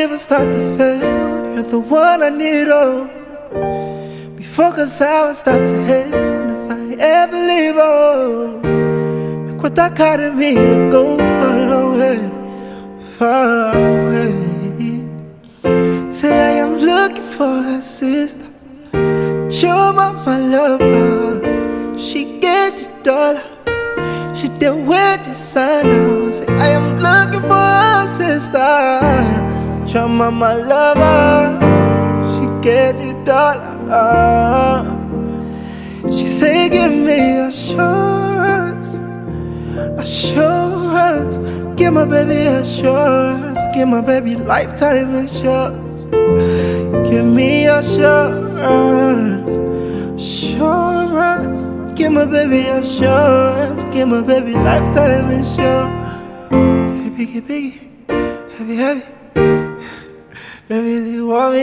even start to fail, you're the one I need, oh. Before cause I would start to hate, and if I ever leave, oh, make what I got in me to go far away, far away. Say I am looking for a sister, Chuma, my lover. She get the dollar, she done with the sun. Say I am looking for a sister, Chuma, my lover. She get the dollar. She say give me assurance, assurance. Give my baby assurance, give my baby lifetime insurance. Give me assurance, assurance. Give my baby assurance, give my baby lifetime insurance. Say biggie, biggie, heavy, heavy. Baby, you want me?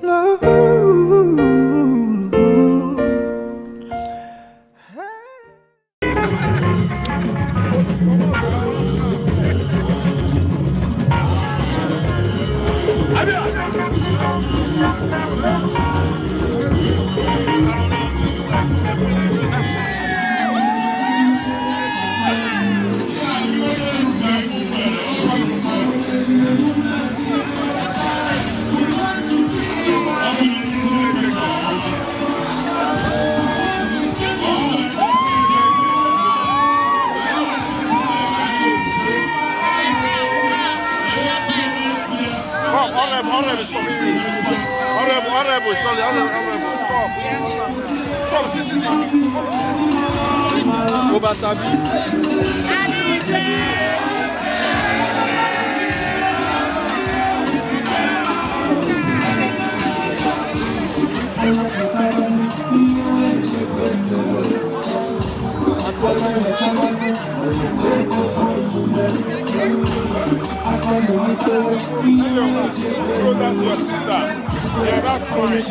No. Honorable, stop. Come, sit. Obasabi. Go down to your sister. Yeah, that's fine.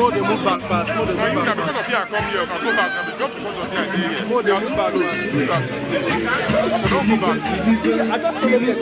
More they move back fast, more they move back fast. Because of here, I come here, I go back. Just because of here, I stay here. More they move back fast. Don't go back. I just follow the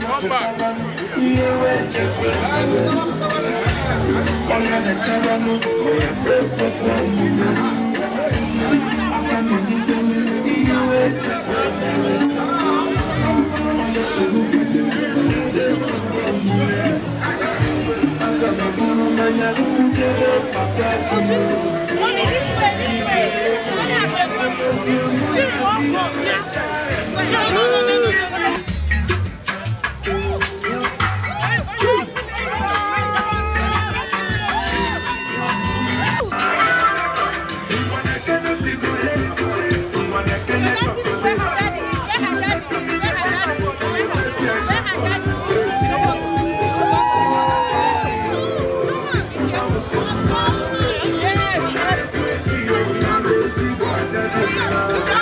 Come back. Yes.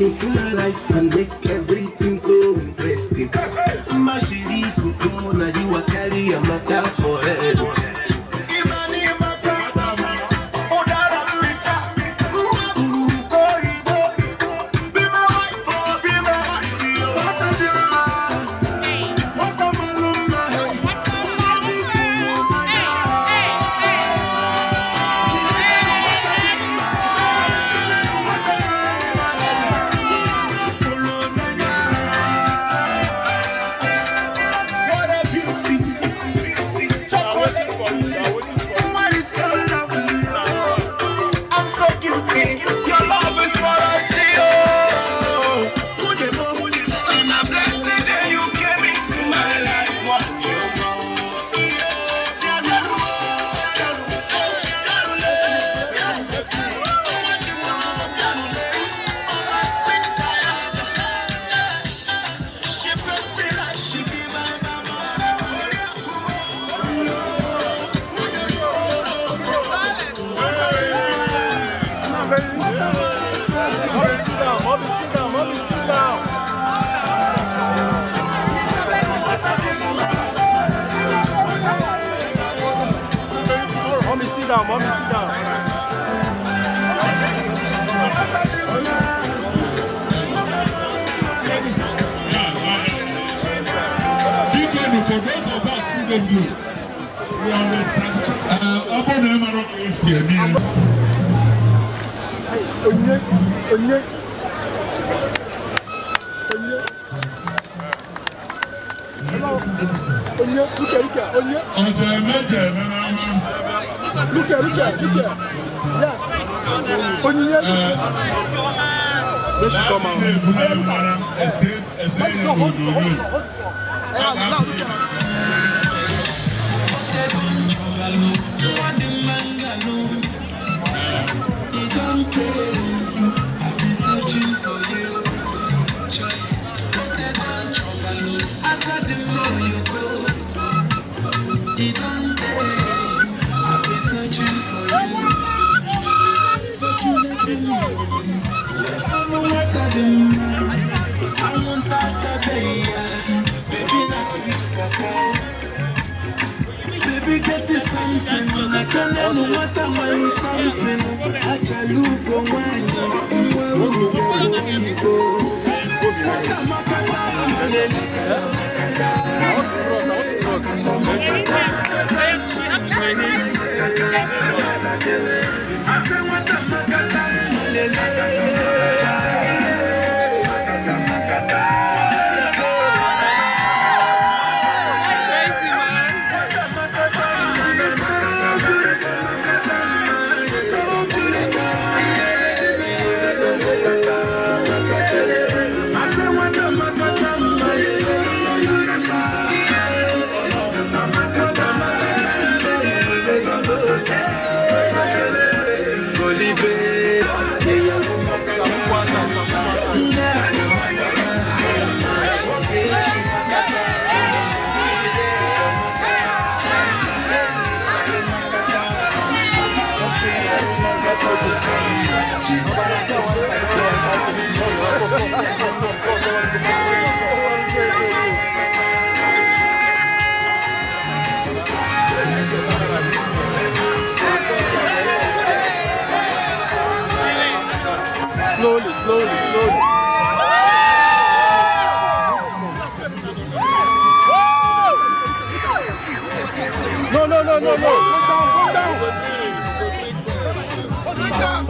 into my life and make everything so interesting. Mashiri kuko na you a carry a matter forever. Sit down, mommy, sit down. For those of us who don't know, we understand. Look here. Yes. They should come out. I've been searching for you. I've been searching for you. I want that baby, not sweet papa. Baby, get this something. I can't know what I'm wearing something. I shall look on when you go. Slowly. No. Go down.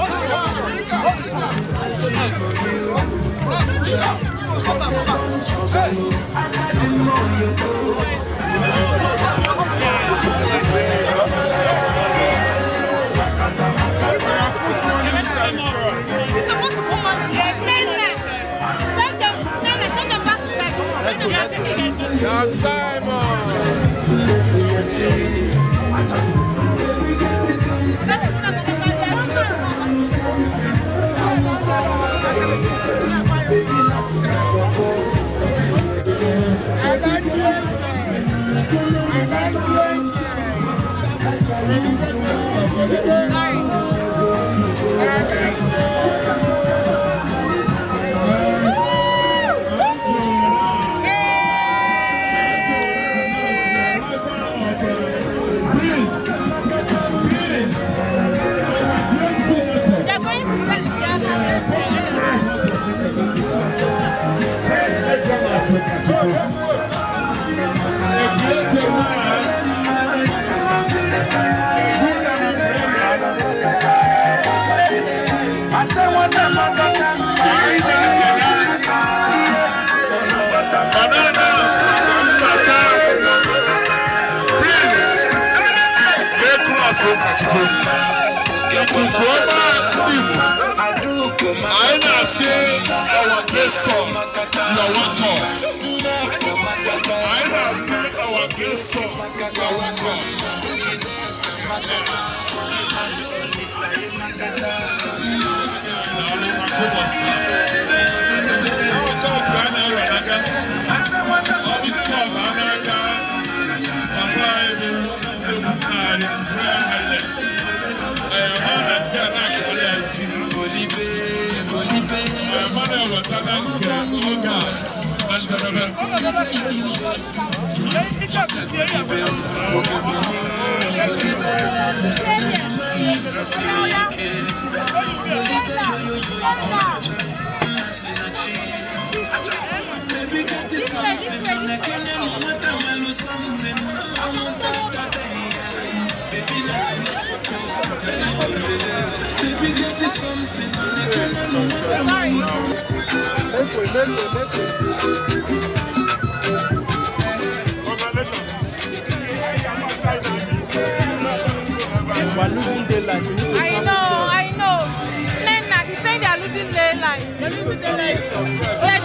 I say our best song. You are welcome. I say our best song. You are welcome. I know. Men now, he's saying they are losing their life. They're losing their life. Yeah,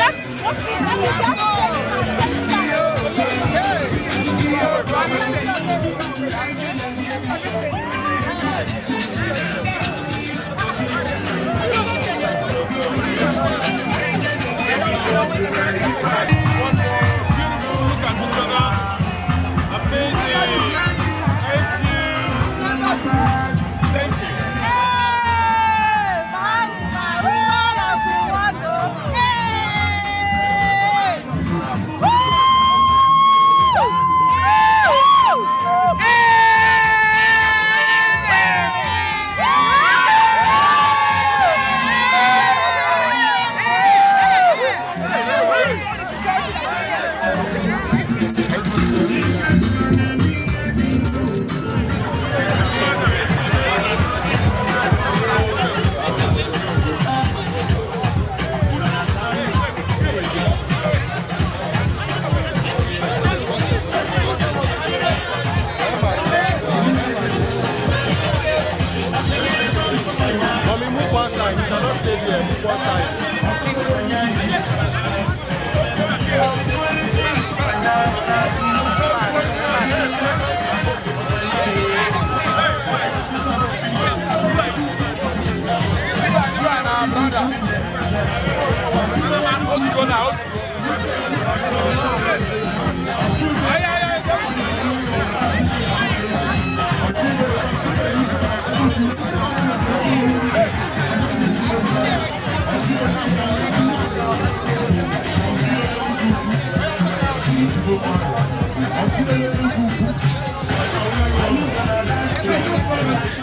Are you gonna last?